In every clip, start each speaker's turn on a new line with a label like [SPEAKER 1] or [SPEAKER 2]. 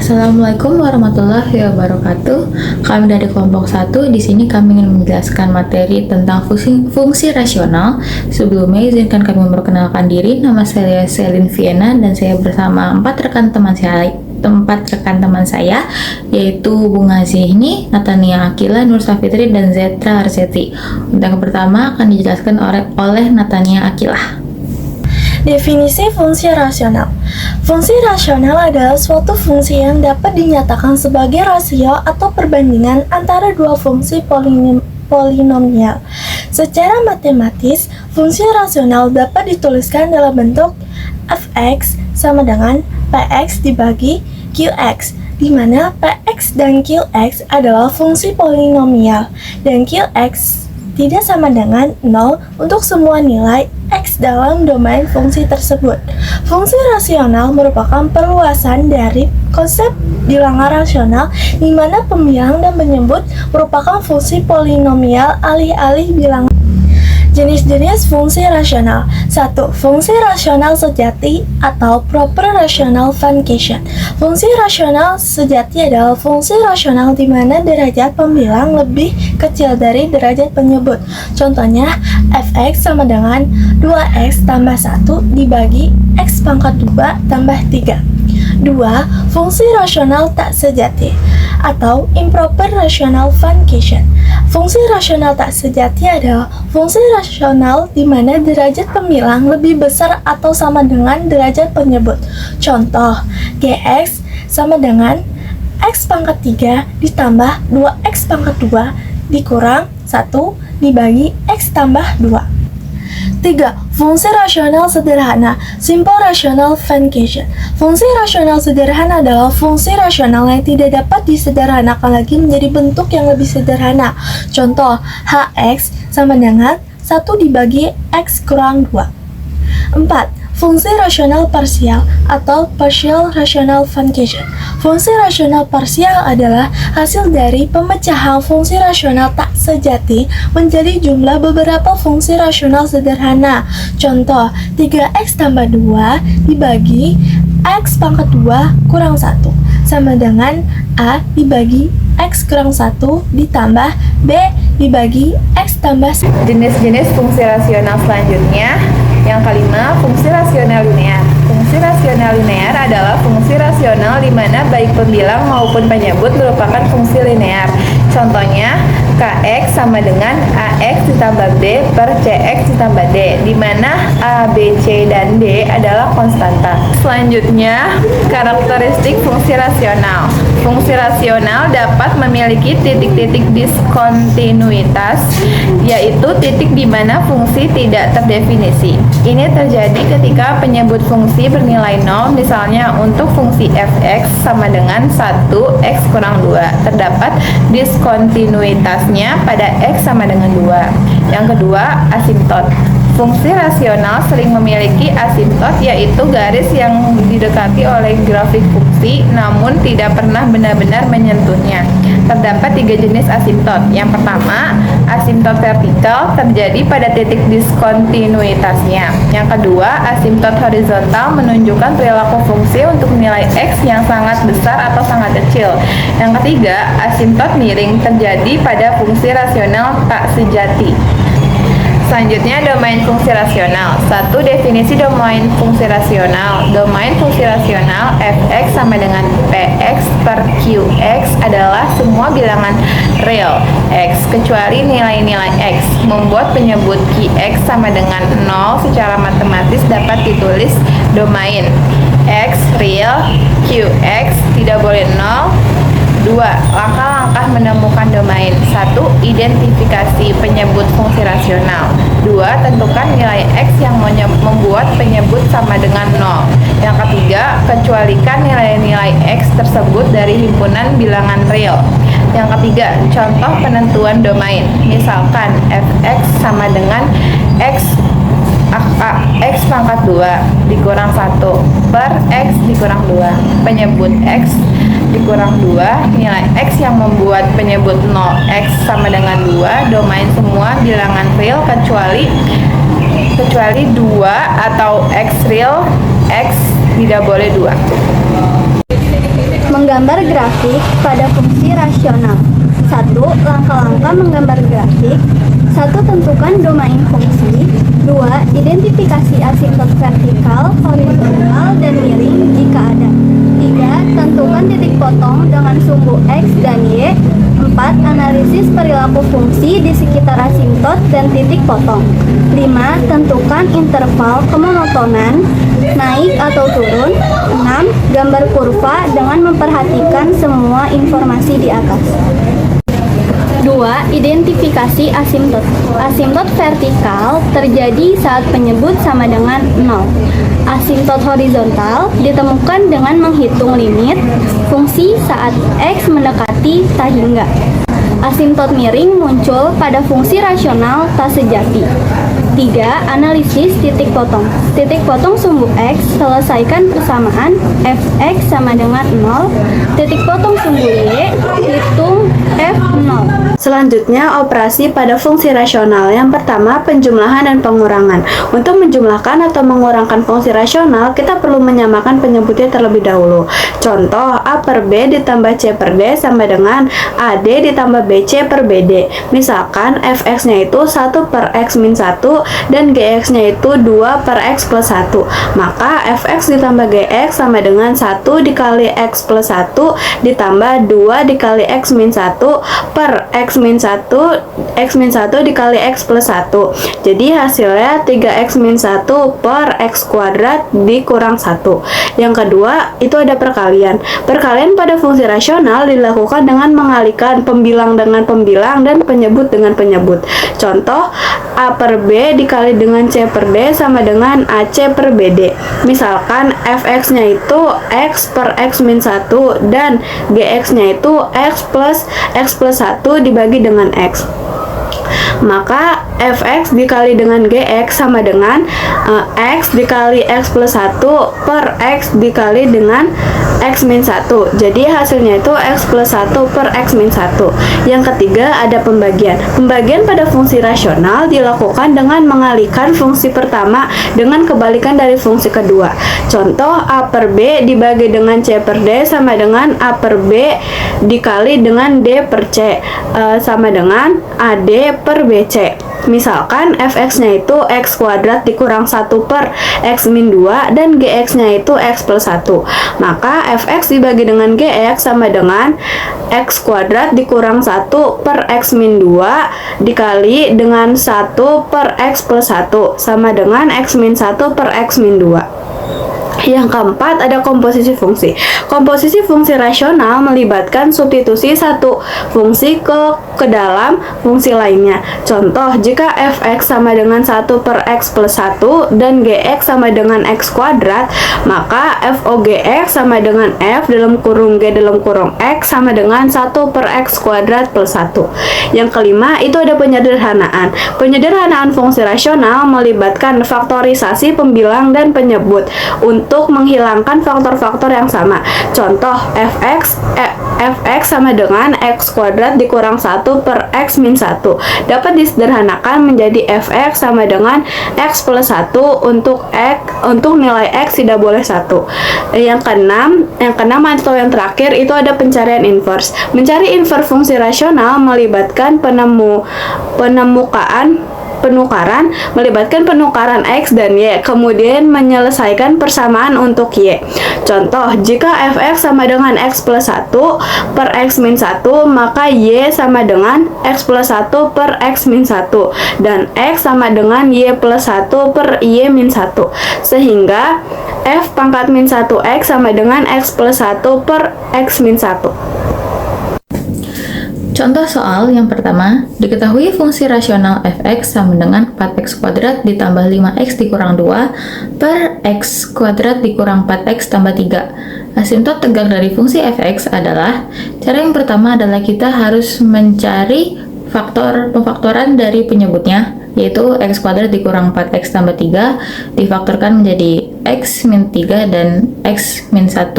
[SPEAKER 1] Assalamualaikum warahmatullahi wabarakatuh. Kami dari kelompok 1. Di sini kami ingin menjelaskan materi tentang fungsi rasional. Sebelumnya izinkan kami memperkenalkan diri. Nama saya Selin Viena dan saya bersama empat rekan teman saya yaitu Bunga Zihni, Natania Akila, Nur Safitri, dan Zetra Arseti. Untuk yang pertama akan dijelaskan oleh Natania Akila.
[SPEAKER 2] Definisi fungsi rasional. Fungsi rasional adalah suatu fungsi yang dapat dinyatakan sebagai rasio atau perbandingan antara dua fungsi polinomial. Secara matematis, fungsi rasional dapat dituliskan dalam bentuk fx sama dengan px dibagi qx, di mana px dan qx adalah fungsi polinomial dan qx tidak sama dengan 0 untuk semua nilai x dalam domain fungsi tersebut. Fungsi rasional merupakan perluasan dari konsep bilangan rasional di mana pembilang dan penyebut merupakan fungsi polinomial alih-alih bilangan. Jenis-jenis fungsi rasional. 1. Fungsi rasional sejati atau proper rational function. Fungsi rasional sejati adalah fungsi rasional di mana derajat pembilang lebih kecil dari derajat penyebut. Contohnya, fx sama dengan 2x tambah 1 dibagi x pangkat 2 tambah 3. 2. Fungsi rasional tak sejati atau improper rational function. Fungsi rasional tak sejati adalah fungsi rasional di mana derajat pembilang lebih besar atau sama dengan derajat penyebut. Contoh, gx sama dengan x pangkat 3 ditambah 2x pangkat 2 dikurang 1 dibagi x tambah 2. 3. Fungsi rasional sederhana, simple rational function. Fungsi rasional sederhana adalah fungsi rasional yang tidak dapat disederhanakan lagi menjadi bentuk yang lebih sederhana. Contoh, hx sama dengan 1 dibagi x kurang 2. 4. Fungsi rasional parsial atau partial rational function. Fungsi rasional parsial adalah hasil dari pemecahan fungsi rasional tak sejati menjadi jumlah beberapa fungsi rasional sederhana. Contoh, 3x tambah 2 dibagi x pangkat 2 kurang 1 sama dengan a dibagi x kurang 1 ditambah b dibagi x tambah 1.
[SPEAKER 3] Jenis-jenis fungsi rasional selanjutnya. Yang kelima, fungsi rasional linear. Fungsi rasional linear adalah fungsi rasional di mana baik pembilang maupun penyebut merupakan fungsi linear. Contohnya, kx sama dengan ax ditambah b per cx ditambah d, di mana a, b, c, dan d adalah konstanta. Selanjutnya, karakteristik fungsi rasional. Fungsi rasional dapat memiliki titik-titik diskontinuitas, yaitu titik di mana fungsi tidak terdefinisi. Ini terjadi ketika penyebut fungsi bernilai 0, misalnya untuk fungsi fx sama dengan 1x kurang 2. Terdapat diskontinuitasnya pada x sama dengan 2. Yang kedua, asimptot. Fungsi rasional sering memiliki asimptot, yaitu garis yang didekati oleh grafik fungsi namun tidak pernah benar-benar menyentuhnya. Terdapat 3 jenis asimptot. Yang pertama, asimptot vertikal terjadi pada titik diskontinuitasnya. Yang kedua, asimptot horizontal menunjukkan perilaku fungsi untuk nilai x yang sangat besar atau sangat kecil. Yang ketiga, asimptot miring terjadi pada fungsi rasional tak sejati. Selanjutnya, domain fungsi rasional. 1. Definisi domain fungsi rasional. Domain fungsi rasional fx sama dengan px per qx adalah semua bilangan real x kecuali nilai-nilai x. Membuat penyebut qx sama dengan 0 secara matematis dapat ditulis domain x real, qx tidak boleh 0. 2. Langkah-langkah menemukan domain. 1. Identifikasi penyebut fungsi rasional. 2. Tentukan nilai x yang membuat penyebut sama dengan 0. Yang ketiga, kecualikan nilai-nilai x tersebut dari himpunan bilangan real. Yang ketiga, contoh penentuan domain. Misalkan fx sama dengan x pangkat 2 dikurang 1 per x dikurang 2. Penyebut x dikurang 2, nilai x yang membuat penyebut 0 x sama dengan 2, domain semua bilangan real kecuali 2 atau x real, x tidak boleh 2.
[SPEAKER 4] Menggambar grafik pada fungsi rasional. 1. Langkah-langkah menggambar grafik. 1. Tentukan domain fungsi. 2. Identifikasi asimptot vertikal, horizontal, dan miring jika ada. 3. Tentukan titik potong dengan sumbu X dan Y. 4. Analisis perilaku fungsi di sekitar asimptot dan titik potong. 5. Tentukan interval kemonotonan, naik atau turun. 6. Gambar kurva dengan memperhatikan semua informasi di atas. 2. Identifikasi asimptot. Asimptot vertikal terjadi saat penyebut sama dengan 0. Asimptot horizontal ditemukan dengan menghitung limit fungsi saat X mendekati tak hingga. Asimptot miring muncul pada fungsi rasional tak sejati. 3. Analisis titik potong. Titik potong sumbu X, selesaikan persamaan fx sama dengan 0. Titik potong sumbu Y, hitung f0.
[SPEAKER 5] Selanjutnya, operasi pada fungsi rasional. Yang pertama, penjumlahan dan pengurangan. Untuk menjumlahkan atau mengurangkan fungsi rasional, kita perlu menyamakan penyebutnya terlebih dahulu. Contoh, A per B ditambah C per D sama dengan AD ditambah BC per BD. Misalkan fx-nya itu 1 per x min 1 dan gx-nya itu 2 per x plus 1. Maka fx ditambah gx sama dengan 1 dikali x plus 1 ditambah 2 dikali x min 1 per x min 1 dikali x plus 1. Jadi hasilnya 3x min 1 per x kuadrat dikurang 1. Yang kedua, itu ada perkalian. Perkalian pada fungsi rasional dilakukan dengan mengalihkan pembilang dengan pembilang dan penyebut dengan penyebut. Contoh, A per B dikali dengan C per D sama dengan AC per BD. Misalkan fx-nya itu x per x min 1 dan gx-nya itu x plus 1 dibagi dengan x. Maka fx dikali dengan gx sama dengan x dikali x plus 1 per x dikali dengan x min 1. Jadi hasilnya itu x plus 1 per x min 1. Yang ketiga, ada pembagian. Pembagian pada fungsi rasional dilakukan dengan mengalihkan fungsi pertama dengan kebalikan dari fungsi kedua. Contoh, A per B dibagi dengan C per D sama dengan A per B dikali dengan D per C sama dengan AD per BC. Misalkan fx-nya itu x kuadrat dikurang 1 per x min 2 dan gx-nya itu x plus 1. Maka fx dibagi dengan gx sama dengan x kuadrat dikurang 1 per x min 2 dikali dengan 1 per x plus 1 sama dengan x min 1 per x min 2. Yang keempat, ada komposisi fungsi. Komposisi fungsi rasional melibatkan substitusi satu fungsi ke dalam fungsi lainnya. Contoh, jika fx sama dengan 1 per x plus 1 dan gx sama dengan x kuadrat, maka fogx sama dengan f dalam kurung g dalam kurung x sama dengan 1 per x kuadrat plus 1. Yang kelima, itu ada penyederhanaan. Penyederhanaan fungsi rasional melibatkan faktorisasi pembilang dan penyebut untuk menghilangkan faktor-faktor yang sama. Contoh, fx sama dengan x kuadrat dikurang 1 per x min 1 dapat disederhanakan menjadi fx sama dengan x plus 1 untuk nilai x tidak boleh 1. Yang keenam atau yang terakhir, itu ada pencarian inverse. Mencari inverse fungsi rasional melibatkan penukaran melibatkan penukaran x dan y, kemudian menyelesaikan persamaan untuk y. Contoh, jika fx sama dengan x plus 1 per x min 1, maka y sama dengan x plus 1 per x min 1 dan x sama dengan y plus 1 per y min 1. Sehingga f pangkat min 1x sama dengan x plus 1 per x min 1.
[SPEAKER 1] Contoh soal yang pertama, diketahui fungsi rasional fx sama dengan 4x kuadrat ditambah 5x dikurang 2 per x kuadrat dikurang 4x tambah 3. Asimptot tegak dari fungsi fx adalah, cara yang pertama adalah kita harus mencari pemfaktoran dari penyebutnya, yaitu x kuadrat dikurang 4x tambah 3 difaktorkan menjadi x min 3 dan x min 1.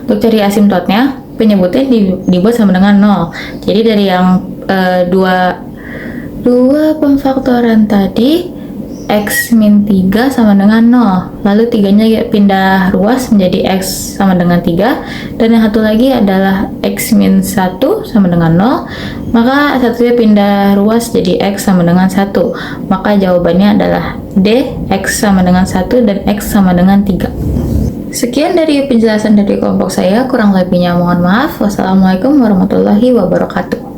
[SPEAKER 1] Untuk cari asimptotnya, penyebutnya dibuat sama dengan 0. Jadi dari yang dua pemfaktoran tadi X min 3 sama dengan 0. Lalu 3-nya pindah ruas menjadi X sama dengan 3. Dan yang satu lagi adalah X min 1 sama dengan 0. Maka satunya pindah ruas jadi X sama dengan 1. Maka jawabannya adalah D, X sama dengan 1 dan X sama dengan 3. Sekian dari penjelasan dari kelompok saya, kurang lebihnya mohon maaf. Wassalamualaikum warahmatullahi wabarakatuh.